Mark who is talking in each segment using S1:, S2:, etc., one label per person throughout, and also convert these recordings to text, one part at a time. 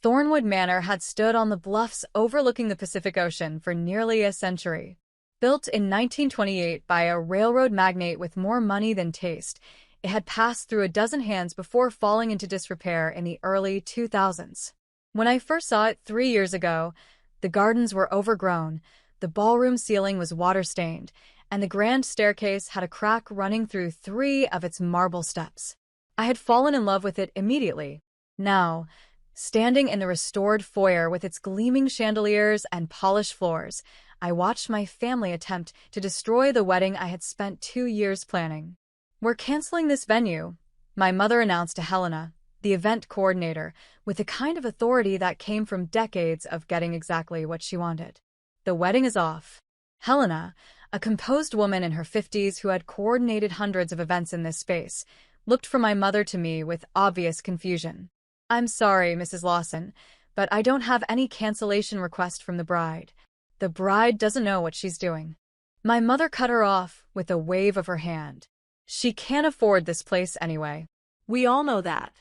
S1: Thornwood Manor had stood on the bluffs overlooking the Pacific Ocean for nearly a century. Built in 1928 by a railroad magnate with more money than taste, it had passed through a dozen hands before falling into disrepair in the early 2000s. When I first saw it 3 years ago, the gardens were overgrown, the ballroom ceiling was water-stained, and the grand staircase had a crack running through 3 of its marble steps. I had fallen in love with it immediately. Now, standing in the restored foyer with its gleaming chandeliers and polished floors, I watched my family attempt to destroy the wedding I had spent 2 years planning. "We're canceling this venue," my mother announced to Helena, the event coordinator, with the kind of authority that came from decades of getting exactly what she wanted. "The wedding is off." Helena, a composed woman in her 50s who had coordinated hundreds of events in this space, looked from my mother to me with obvious confusion. "I'm sorry, Mrs. Lawson, but I don't have any cancellation request from the bride. The bride doesn't know what she's doing." My mother cut her off with a wave of her hand. "She can't afford this place anyway. We all know that.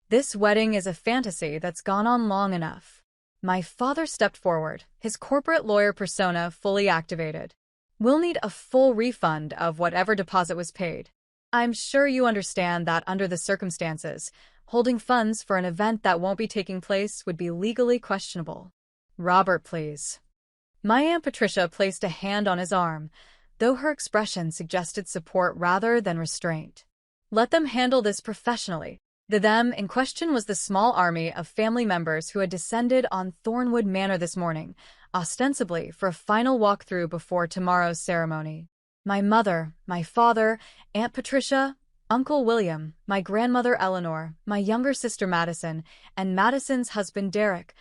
S1: This wedding is a fantasy that's gone on long enough." My father stepped forward, his corporate lawyer persona fully activated. "We'll need a full refund of whatever deposit was paid. I'm sure you understand that under the circumstances, holding funds for an event that won't be taking place would be legally questionable." "Robert, please." My Aunt Patricia placed a hand on his arm, though her expression suggested support rather than restraint. "Let them handle this professionally." The them in question was the small army of family members who had descended on Thornwood Manor this morning, ostensibly for a final walkthrough before tomorrow's ceremony. My mother, my father, Aunt Patricia, Uncle William, my grandmother Eleanor, my younger sister Madison, and Madison's husband Derek,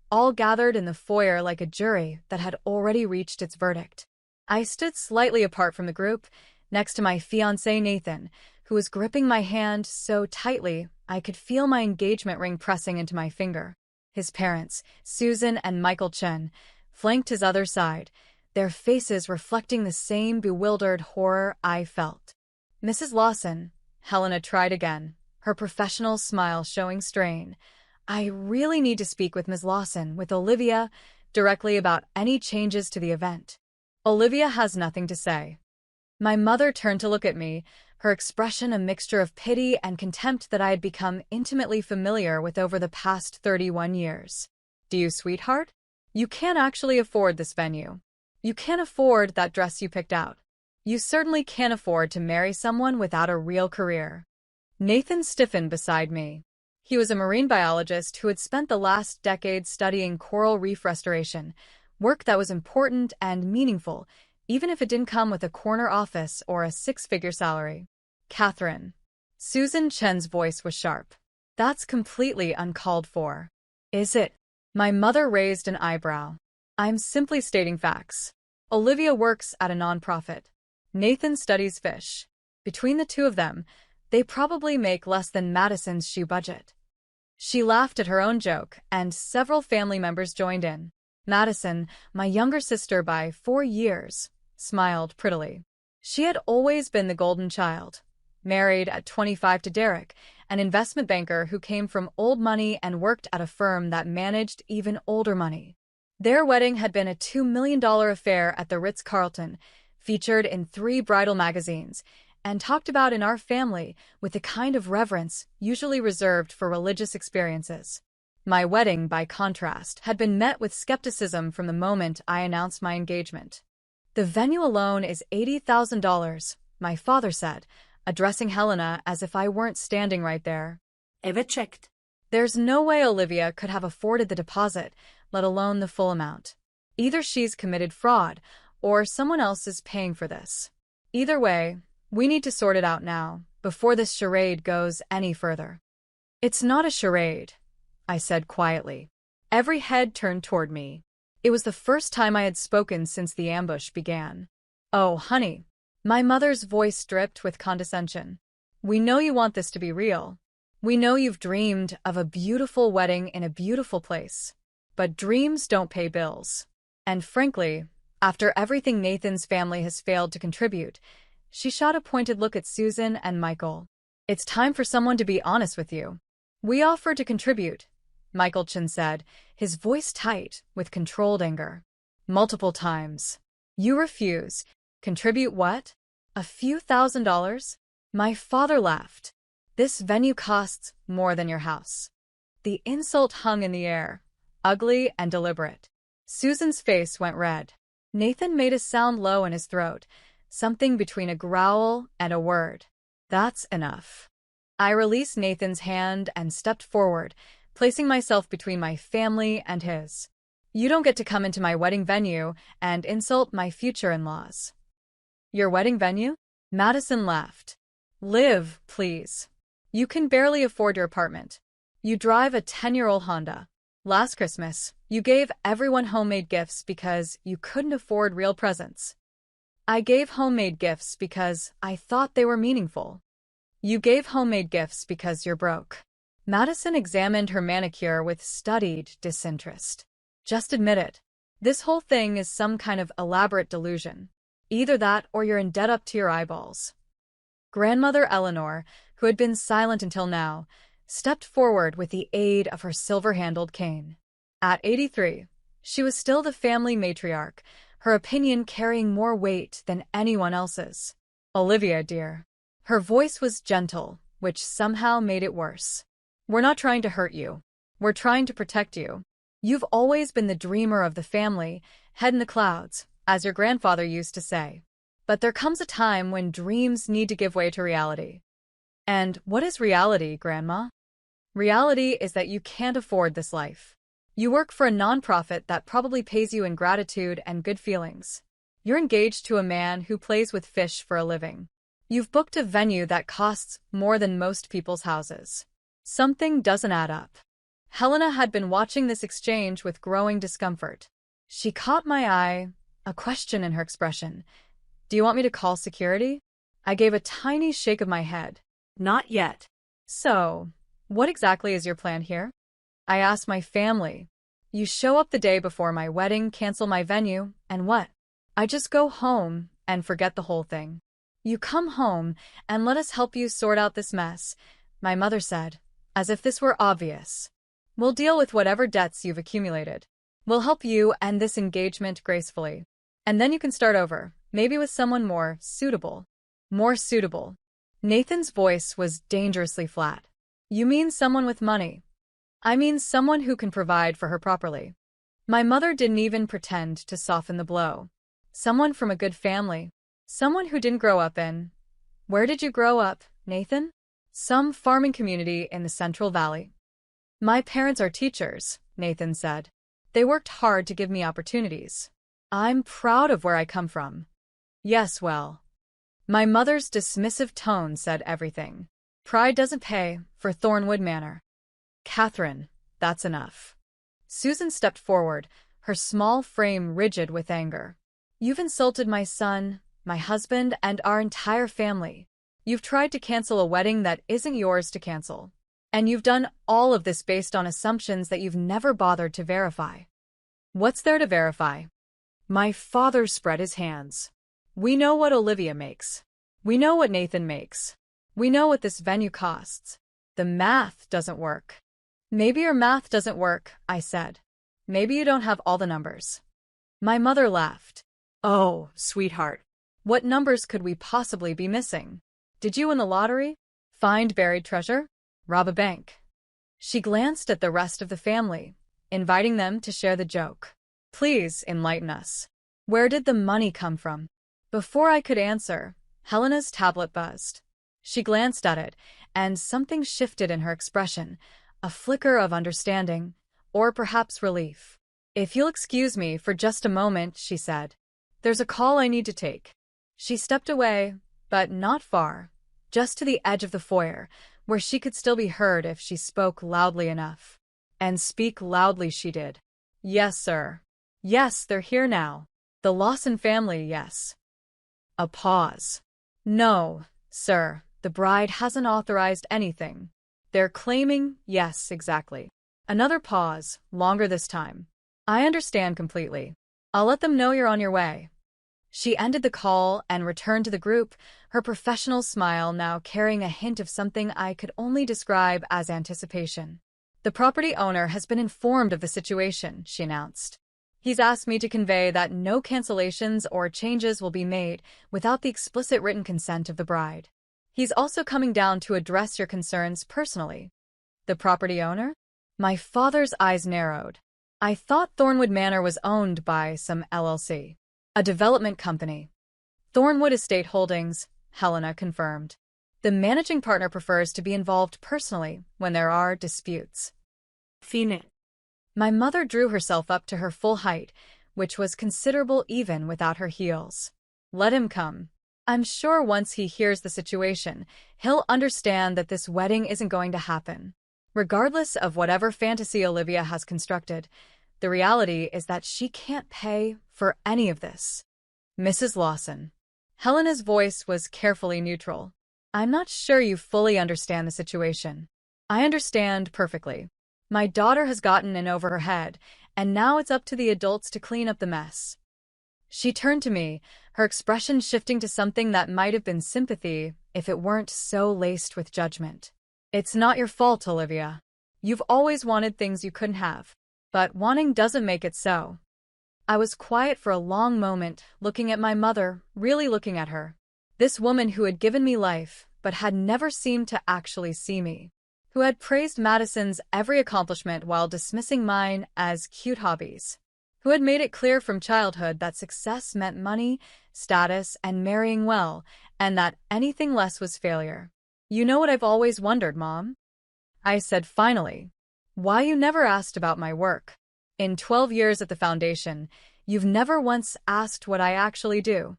S1: all gathered in the foyer like a jury that had already reached its verdict. I stood slightly apart from the group, next to my fiancé Nathan, who was gripping my hand so tightly I could feel my engagement ring pressing into my finger. His parents, Susan and Michael Chen, flanked his other side, their faces reflecting the same bewildered horror I felt. "Mrs. Lawson," Helena tried again, her professional smile showing strain, "I really need to speak with Ms. Lawson, with Olivia, directly about any changes to the event." "Olivia has nothing to say." My mother turned to look at me, her expression a mixture of pity and contempt that I had become intimately familiar with over the past 31 years. "Do you, sweetheart? You can't actually afford this venue. You can't afford that dress you picked out. You certainly can't afford to marry someone without a real career." Nathan stiffened beside me. He was a marine biologist who had spent the last decade studying coral reef restoration, work that was important and meaningful, even if it didn't come with a corner office or a 6-figure salary. "Catherine." Susan Chen's voice was sharp. "That's completely uncalled for." "Is it?" My mother raised an eyebrow. "I'm simply stating facts. Olivia works at a nonprofit. Nathan studies fish. Between the two of them, they probably make less than Madison's shoe budget." She laughed at her own joke, and several family members joined in. Madison, my younger sister by 4 years, smiled prettily. She had always been the golden child, married at 25 to Derek, an investment banker who came from old money and worked at a firm that managed even older money. Their wedding had been a $2 million affair at the Ritz-Carlton, featured in 3 bridal magazines, and talked about in our family with the kind of reverence usually reserved for religious experiences. My wedding, by contrast, had been met with skepticism from the moment I announced my engagement. "The venue alone is $80,000, my father said, addressing Helena as if I weren't standing right there.
S2: "Ever checked?"
S1: "There's no way Olivia could have afforded the deposit, let alone the full amount. Either she's committed fraud, or someone else is paying for this. Either way, we need to sort it out now, before this charade goes any further." "It's not a charade," I said quietly. Every head turned toward me. It was the first time I had spoken since the ambush began. "Oh, honey." My mother's voice dripped with condescension. "We know you want this to be real. We know you've dreamed of a beautiful wedding in a beautiful place. But dreams don't pay bills. And frankly, after everything Nathan's family has failed to contribute," she shot a pointed look at Susan and Michael, "it's time for someone to be honest with you. We offered to contribute, Michaelchin said, his voice tight with controlled anger. Multiple times. You refuse. Contribute what? A few $1,000s? My father laughed. This venue costs more than your house. The insult hung in the air, ugly and deliberate. Susan's face went red. Nathan made a sound low in his throat, something between a growl and a word. That's enough. I released Nathan's hand and stepped forward, placing myself between my family and his. You don't get to come into my wedding venue and insult my future in-laws. Your wedding venue? Madison laughed. Liv, please. You can barely afford your apartment. You drive a 10-year-old Honda. Last Christmas, you gave everyone homemade gifts because you couldn't afford real presents. I gave homemade gifts because I thought they were meaningful. You gave homemade gifts because you're broke. Madison examined her manicure with studied disinterest. Just admit it. This whole thing is some kind of elaborate delusion. Either that or you're in debt up to your eyeballs. Grandmother Eleanor, who had been silent until now, stepped forward with the aid of her silver-handled cane. At 83, she was still the family matriarch, her opinion carrying more weight than anyone else's. Olivia, dear. Her voice was gentle, which somehow made it worse. We're not trying to hurt you. We're trying to protect you. You've always been the dreamer of the family, head in the clouds, as your grandfather used to say. But there comes a time when dreams need to give way to reality. And what is reality, Grandma? Reality is that you can't afford this life. You work for a nonprofit that probably pays you in gratitude and good feelings. You're engaged to a man who plays with fish for a living. You've booked a venue that costs more than most people's houses. Something doesn't add up. Helena had been watching this exchange with growing discomfort. She caught my eye, a question in her expression. Do you want me to call security? I gave a tiny shake of my head. Not yet. So, what exactly is your plan here? I asked my family. You show up the day before my wedding, cancel my venue, and what? I just go home and forget the whole thing. You come home and let us help you sort out this mess, my mother said, as if this were obvious. We'll deal with whatever debts you've accumulated. We'll help you end this engagement gracefully. And then you can start over, maybe with someone more suitable. More suitable. Nathan's voice was dangerously flat. You mean someone with money? I mean someone who can provide for her properly. My mother didn't even pretend to soften the blow. Someone from a good family. Someone who didn't grow up in... Where did you grow up, Nathan? Some farming community in the Central Valley. My parents are teachers, Nathan said. They worked hard to give me opportunities. I'm proud of where I come from. Yes, well. My mother's dismissive tone said everything. Pride doesn't pay for Thornwood Manor. Catherine, that's enough. Susan stepped forward, her small frame rigid with anger. You've insulted my son, my husband, and our entire family. You've tried to cancel a wedding that isn't yours to cancel. And you've done all of this based on assumptions that you've never bothered to verify. What's there to verify? My father spread his hands. We know what Olivia makes. We know what Nathan makes. We know what this venue costs. The math doesn't work. Maybe your math doesn't work, I said. Maybe you don't have all the numbers. My mother laughed. Oh, sweetheart. What numbers could we possibly be missing? Did you win the lottery? Find buried treasure? Rob a bank? She glanced at the rest of the family, inviting them to share the joke. Please enlighten us. Where did the money come from? Before I could answer, Helena's tablet buzzed. She glanced at it, and something shifted in her expression, a flicker of understanding, or perhaps relief. If you'll excuse me for just a moment, she said. There's a call I need to take. She stepped away, but not far, just to the edge of the foyer, where she could still be heard if she spoke loudly enough. And speak loudly she did. Yes, sir. Yes, they're here now. The Lawson family, yes. A pause. No, sir, the bride hasn't authorized anything. They're claiming, yes, exactly. Another pause, longer this time. I understand completely. I'll let them know you're on your way. She ended the call and returned to the group, her professional smile now carrying a hint of something I could only describe as anticipation. The property owner has been informed of the situation, she announced. He's asked me to convey that no cancellations or changes will be made without the explicit written consent of the bride. He's also coming down to address your concerns personally. The property owner? My father's eyes narrowed. I thought Thornwood Manor was owned by some LLC. A development company. Thornwood Estate Holdings, Helena confirmed. The managing partner prefers to be involved personally when there are disputes.
S2: Phoenix.
S1: My mother drew herself up to her full height, which was considerable even without her heels. Let him come. I'm sure once he hears the situation, he'll understand that this wedding isn't going to happen. Regardless of whatever fantasy Olivia has constructed, the reality is that she can't pay for any of this. Mrs. Lawson. Helena's voice was carefully neutral. I'm not sure you fully understand the situation. I understand perfectly. My daughter has gotten in over her head, and now it's up to the adults to clean up the mess. She turned to me, her expression shifting to something that might have been sympathy if it weren't so laced with judgment. It's not your fault, Olivia. You've always wanted things you couldn't have, but wanting doesn't make it so. I was quiet for a long moment, looking at my mother, really looking at her. This woman who had given me life, but had never seemed to actually see me. Who had praised Madison's every accomplishment while dismissing mine as cute hobbies. Who had made it clear from childhood that success meant money, status, and marrying well, and that anything less was failure. You know what I've always wondered, Mom? I said finally. Why you never asked about my work. In 12 years at the foundation, you've never once asked what I actually do.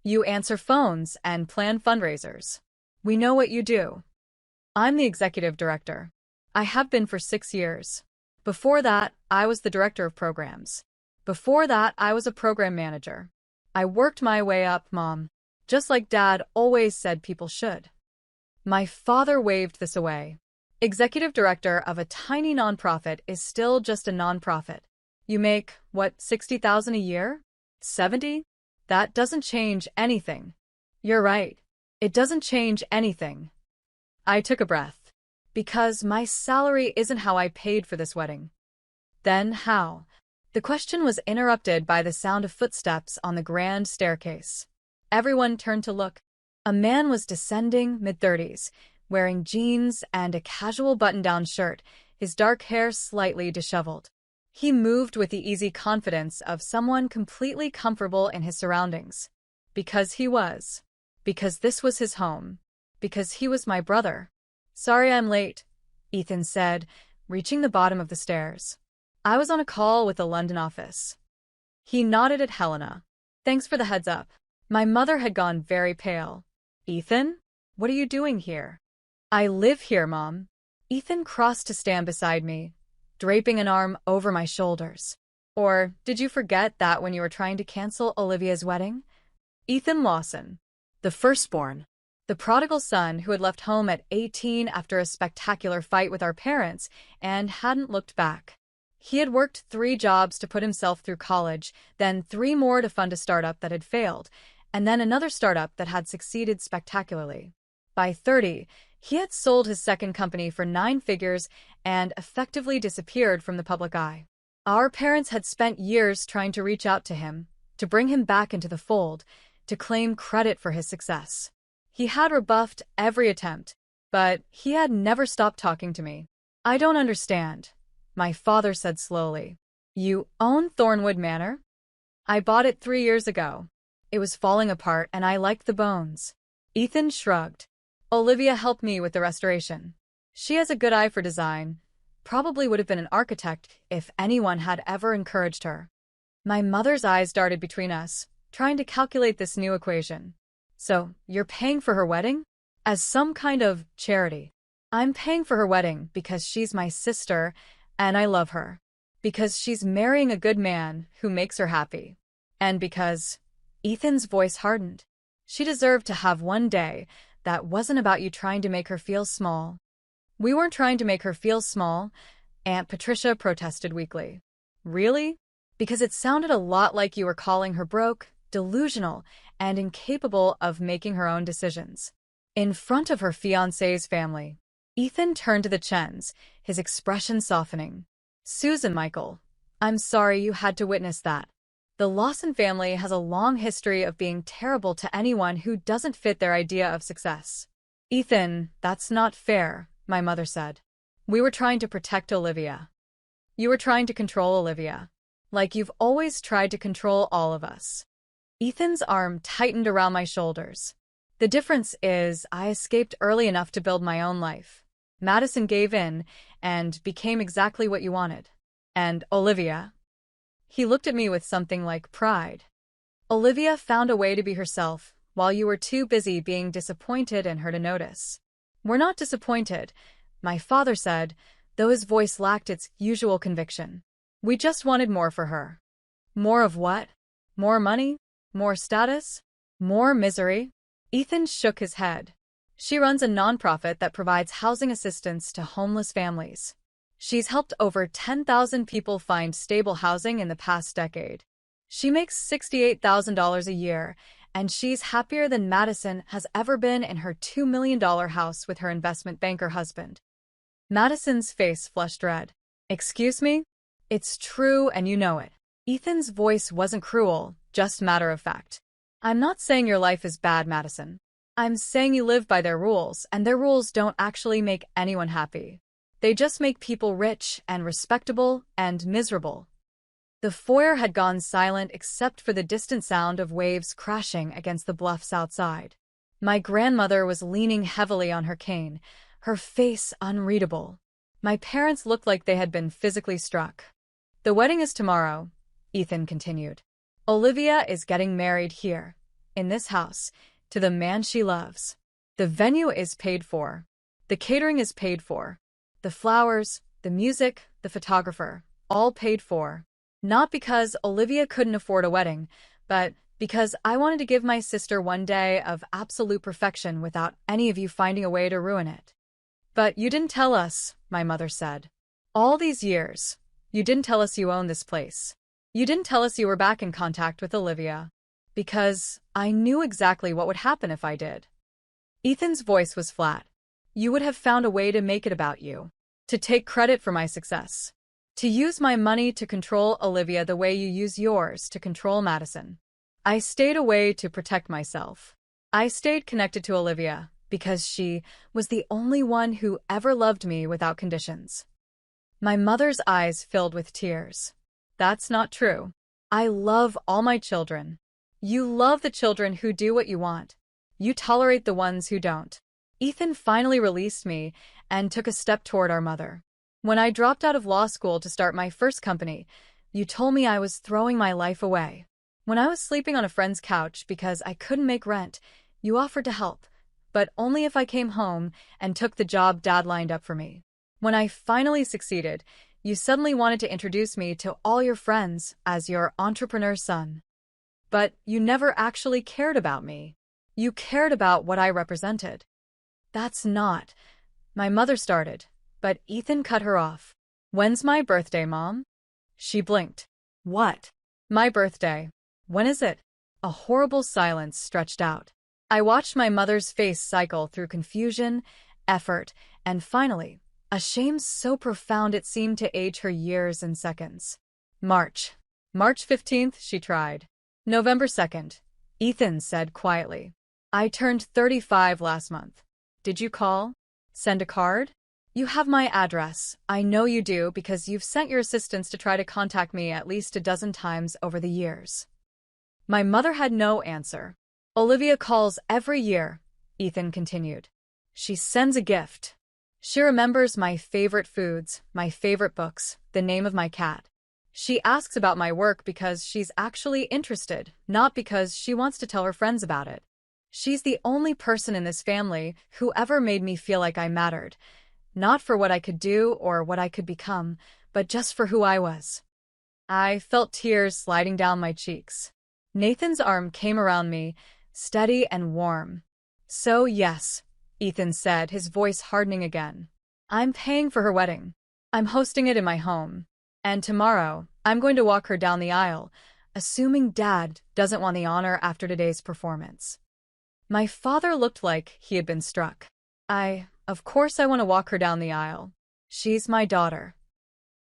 S1: You answer phones and plan fundraisers. We know what you do. I'm the executive director. I have been for 6 years. Before that, I was the director of programs. Before that, I was a program manager. I worked my way up, Mom, just like Dad always said people should. My father waved this away. Executive director of a tiny nonprofit is still just a nonprofit. You make, what, $60,000 a year? 70? That doesn't change anything. You're right. It doesn't change anything. I took a breath. Because my salary isn't how I paid for this wedding. Then how? The question was interrupted by the sound of footsteps on the grand staircase. Everyone turned to look. A man was descending, mid-30s, wearing jeans and a casual button-down shirt, his dark hair slightly disheveled. He moved with the easy confidence of someone completely comfortable in his surroundings. Because he was. Because this was his home. Because he was my brother. Sorry I'm late, Ethan said, reaching the bottom of the stairs. I was on a call with the London office. He nodded at Helena. Thanks for the heads up. My mother had gone very pale. Ethan? What are you doing here? I live here, Mom. Ethan crossed to stand beside me, draping an arm over my shoulders. Or did you forget that when you were trying to cancel Olivia's wedding? Ethan Lawson, the firstborn. The prodigal son who had left home at 18 after a spectacular fight with our parents and hadn't looked back. He had worked 3 jobs to put himself through college, then 3 more to fund a startup that had failed, and then another startup that had succeeded spectacularly. By 30, he had sold his second company for 9 figures and effectively disappeared from the public eye. Our parents had spent years trying to reach out to him, to bring him back into the fold, to claim credit for his success. He had rebuffed every attempt, but he had never stopped talking to me. I don't understand, my father said slowly. You own Thornwood Manor? I bought it 3 years ago. It was falling apart and I liked the bones. Ethan shrugged. Olivia helped me with the restoration. She has a good eye for design. Probably would have been an architect if anyone had ever encouraged her. My mother's eyes darted between us, trying to calculate this new equation. So, you're paying for her wedding? As some kind of charity. I'm paying for her wedding because she's my sister, and I love her. Because she's marrying a good man who makes her happy. And because... Ethan's voice hardened. She deserved to have one day that wasn't about you trying to make her feel small. We weren't trying to make her feel small, Aunt Patricia protested weakly. Really? Because it sounded a lot like you were calling her broke, delusional, and incapable of making her own decisions. In front of her fiancé's family. Ethan turned to the Chens, his expression softening. Susan Michael, I'm sorry you had to witness that. The Lawson family has a long history of being terrible to anyone who doesn't fit their idea of success. Ethan, that's not fair, my mother said. We were trying to protect Olivia. You were trying to control Olivia. Like you've always tried to control all of us. Ethan's arm tightened around my shoulders. The difference is I escaped early enough to build my own life. Madison gave in and became exactly what you wanted. And Olivia? He looked at me with something like pride. Olivia found a way to be herself, while you were too busy being disappointed in her to notice. We're not disappointed, my father said, though his voice lacked its usual conviction. We just wanted more for her. More of what? More money? More status? More misery? Ethan shook his head. She runs a nonprofit that provides housing assistance to homeless families. She's helped over 10,000 people find stable housing in the past decade. She makes $68,000 a year, and she's happier than Madison has ever been in her $2 million house with her investment banker husband. Madison's face flushed red. Excuse me? It's true and you know it. Ethan's voice wasn't cruel, just matter of fact. I'm not saying your life is bad, Madison. I'm saying you live by their rules, and their rules don't actually make anyone happy. They just make people rich and respectable and miserable. The foyer had gone silent except for the distant sound of waves crashing against the bluffs outside. My grandmother was leaning heavily on her cane, her face unreadable. My parents looked like they had been physically struck. The wedding is tomorrow, Ethan continued. Olivia is getting married here, in this house, to the man she loves. The venue is paid for. The catering is paid for. The flowers, the music, the photographer, all paid for. Not because Olivia couldn't afford a wedding, but because I wanted to give my sister one day of absolute perfection without any of you finding a way to ruin it. But you didn't tell us, my mother said. All these years, you didn't tell us you owned this place. You didn't tell us you were back in contact with Olivia. Because I knew exactly what would happen if I did. Ethan's voice was flat. You would have found a way to make it about you. To take credit for my success. To use my money to control Olivia the way you use yours to control Madison. I stayed away to protect myself. I stayed connected to Olivia because she was the only one who ever loved me without conditions. My mother's eyes filled with tears. That's not true. I love all my children. You love the children who do what you want. You tolerate the ones who don't. Ethan finally released me and took a step toward our mother. When I dropped out of law school to start my first company, you told me I was throwing my life away. When I was sleeping on a friend's couch because I couldn't make rent, you offered to help, but only if I came home and took the job Dad lined up for me. When I finally succeeded, you suddenly wanted to introduce me to all your friends as your entrepreneur son. But you never actually cared about me. You cared about what I represented. That's not. My mother started, but Ethan cut her off. When's my birthday, Mom? She blinked. What? My birthday. When is it? A horrible silence stretched out. I watched my mother's face cycle through confusion, effort, and finally, a shame so profound it seemed to age her years in seconds. March 15th, she tried. November 2nd, Ethan said quietly. I turned 35 last month. Did you call? Send a card? You have my address. I know you do because you've sent your assistants to try to contact me at least a dozen times over the years. My mother had no answer. Olivia calls every year, Ethan continued. She sends a gift. She remembers my favorite foods, my favorite books, the name of my cat. She asks about my work because she's actually interested, not because she wants to tell her friends about it. She's the only person in this family who ever made me feel like I mattered, not for what I could do or what I could become, but just for who I was. I felt tears sliding down my cheeks. Nathan's arm came around me, steady and warm. So yes, Ethan said, his voice hardening again. I'm paying for her wedding. I'm hosting it in my home. And tomorrow, I'm going to walk her down the aisle, assuming Dad doesn't want the honor after today's performance. My father looked like he had been struck. Of course I want to walk her down the aisle. She's my daughter.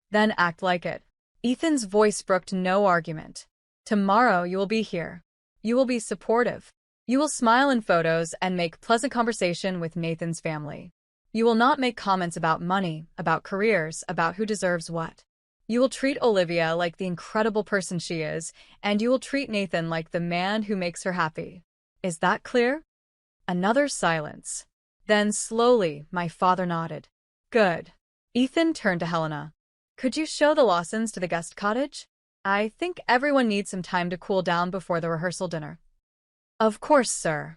S1: Then act like it. Ethan's voice brooked no argument. Tomorrow you will be here. You will be supportive. You will smile in photos and make pleasant conversation with Nathan's family. You will not make comments about money, about careers, about who deserves what. You will treat Olivia like the incredible person she is, and you will treat Nathan like the man who makes her happy. Is that clear? Another silence. Then slowly, my father nodded. Good. Ethan turned to Helena. Could you show the Lawsons to the guest cottage? I think everyone needs some time to cool down before the rehearsal dinner. Of course, sir.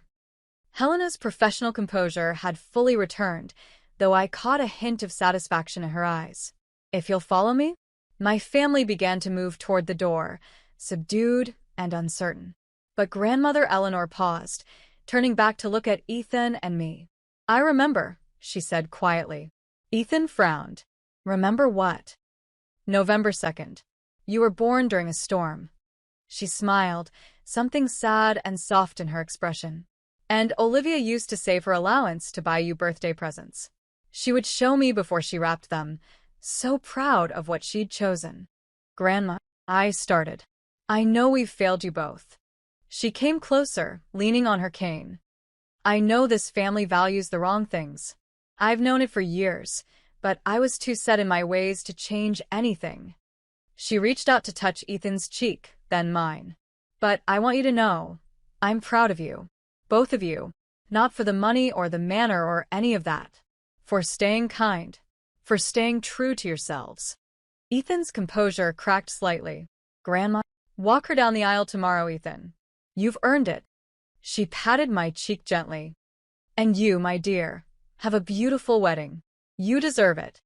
S1: Helena's professional composure had fully returned, though I caught a hint of satisfaction in her eyes. If you'll follow me? My family began to move toward the door, subdued and uncertain. But Grandmother Eleanor paused, turning back to look at Ethan and me. I remember, she said quietly. Ethan frowned. Remember what? November 2nd. You were born during a storm. She smiled, something sad and soft in her expression. And Olivia used to save her allowance to buy you birthday presents. She would show me before she wrapped them, so proud of what she'd chosen. Grandma, I started. I know we've failed you both. She came closer, leaning on her cane. I know this family values the wrong things. I've known it for years, but I was too set in my ways to change anything. She reached out to touch Ethan's cheek, then mine. But I want you to know, I'm proud of you. Both of you. Not for the money or the manner or any of that. For staying kind. For staying true to yourselves. Ethan's composure cracked slightly. Grandma, walk her down the aisle tomorrow, Ethan. You've earned it. She patted my cheek gently. And you, my dear, have a beautiful wedding. You deserve it.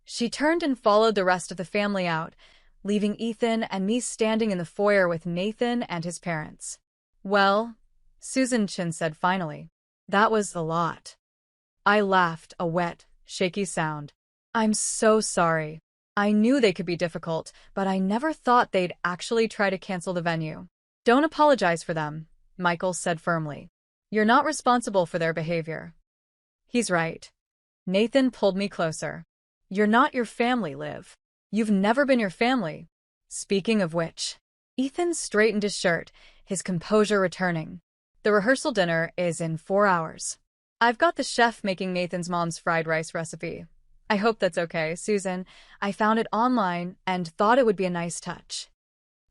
S1: She turned and followed the rest of the family out, leaving Ethan and me standing in the foyer with Nathan and his parents. Well, Susan Chin said finally, that was a lot. I laughed, a wet, shaky sound. I'm so sorry. I knew they could be difficult, but I never thought they'd actually try to cancel the venue. Don't apologize for them, Michael said firmly. You're not responsible for their behavior. He's right. Nathan pulled me closer. You're not your family, Liv. You've never been your family. Speaking of which, Ethan straightened his shirt, his composure returning. The rehearsal dinner is in 4 hours. I've got the chef making Nathan's mom's fried rice recipe. I hope that's okay, Susan. I found it online and thought it would be a nice touch.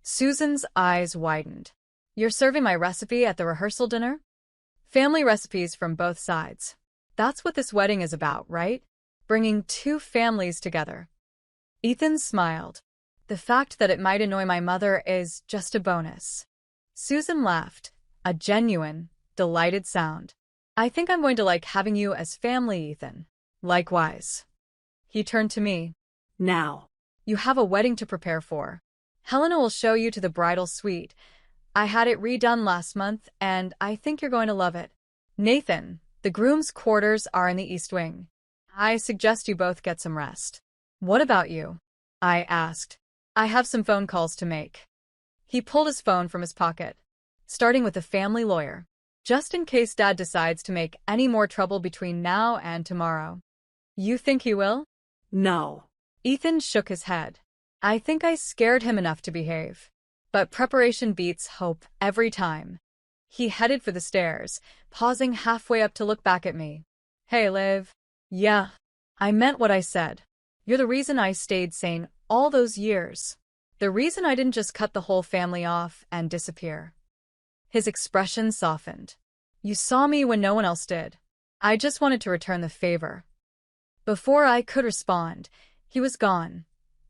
S1: Susan's eyes widened. You're serving my recipe at the rehearsal dinner? Family recipes from both sides. That's what this wedding is about, right? Bringing two families together. Ethan smiled. The fact that it might annoy my mother is just a bonus. Susan laughed, a genuine, delighted sound. I think I'm going to like having you as family, Ethan. Likewise. He turned to me. Now, you have a wedding to prepare for. Helena will show you to the bridal suite. I had it redone last month, and I think you're going to love it. Nathan, the groom's quarters are in the East Wing. I suggest you both get some rest. What about you? I asked. I have some phone calls to make. He pulled his phone from his pocket, starting with the family lawyer, just in case Dad decides to make any more trouble between now and tomorrow. You think he will? No. Ethan shook his head. I think I scared him enough to behave. But preparation beats hope every time. He headed for the stairs, pausing halfway up to look back at me. Hey, Liv. Yeah. I meant what I said. You're the reason I stayed sane all those years. The reason I didn't just cut the whole family off and disappear. His expression softened. You saw me when no one else did. I just wanted to return the favor. Before I could respond, he was gone,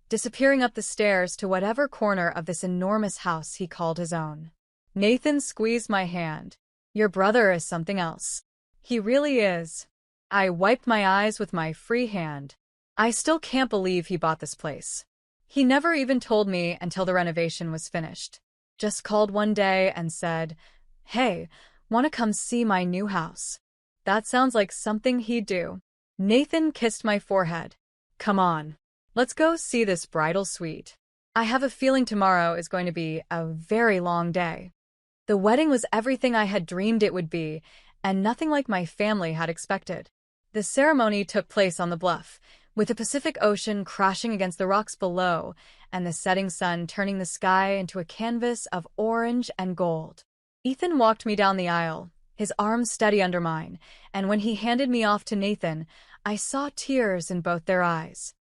S1: disappearing up the stairs to whatever corner of this enormous house he called his own. Nathan squeezed my hand. Your brother is something else. He really is. I wiped my eyes with my free hand. I still can't believe he bought this place. He never even told me until the renovation was finished. Just called one day and said, Hey, want to come see my new house? That sounds like something he'd do. Nathan kissed my forehead. Come on. Let's go see this bridal suite. I have a feeling tomorrow is going to be a very long day. The wedding was everything I had dreamed it would be, and nothing like my family had expected. The ceremony took place on the bluff, with the Pacific Ocean crashing against the rocks below and the setting sun turning the sky into a canvas of orange and gold. Ethan walked me down the aisle, his arms steady under mine, and when he handed me off to Nathan, I saw tears in both their eyes.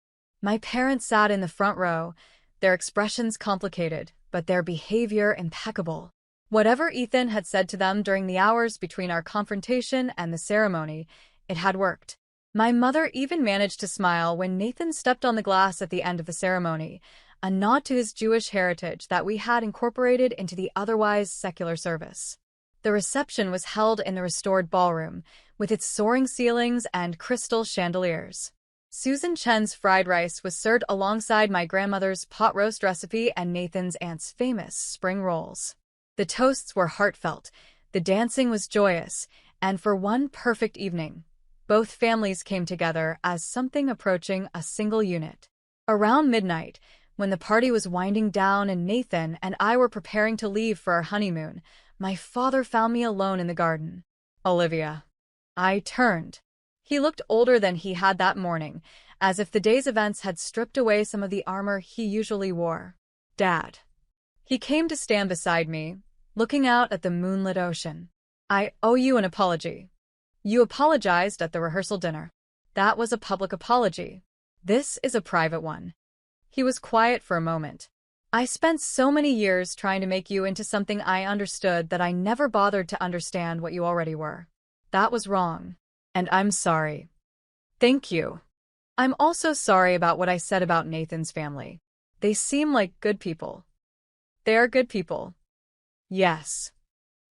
S1: My parents sat in the front row, their expressions complicated, but their behavior impeccable. Whatever Ethan had said to them during the hours between our confrontation and the ceremony, it had worked. My mother even managed to smile when Nathan stepped on the glass at the end of the ceremony, a nod to his Jewish heritage that we had incorporated into the otherwise secular service. The reception was held in the restored ballroom, with its soaring ceilings and crystal chandeliers. Susan Chen's fried rice was served alongside my grandmother's pot roast recipe and Nathan's aunt's famous spring rolls. The toasts were heartfelt, the dancing was joyous, and for one perfect evening, both families came together as something approaching a single unit. Around midnight, when the party was winding down and Nathan and I were preparing to leave for our honeymoon, my father found me alone in the garden. "Olivia." I turned. He looked older than he had that morning, as if the day's events had stripped away some of the armor he usually wore. "Dad." He came to stand beside me, looking out at the moonlit ocean. "I owe you an apology. You apologized at the rehearsal dinner. That was a public apology. This is a private one." He was quiet for a moment. "I spent so many years trying to make you into something I understood that I never bothered to understand what you already were. That was wrong. And I'm sorry." "Thank you. I'm also sorry about what I said about Nathan's family. They seem like good people." "They are good people." "Yes."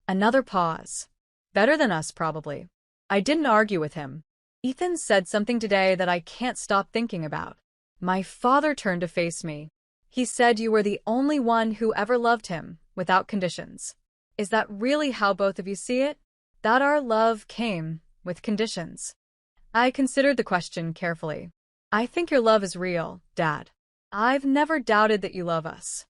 S1: Another pause. "Better than us, probably." I didn't argue with him. "Ethan said something today that I can't stop thinking about." My father turned to face me. "He said you were the only one who ever loved him, without conditions. Is that really how both of you see it? That our love came with conditions?" I considered the question carefully. "I think your love is real, Dad. I've never doubted that you love us.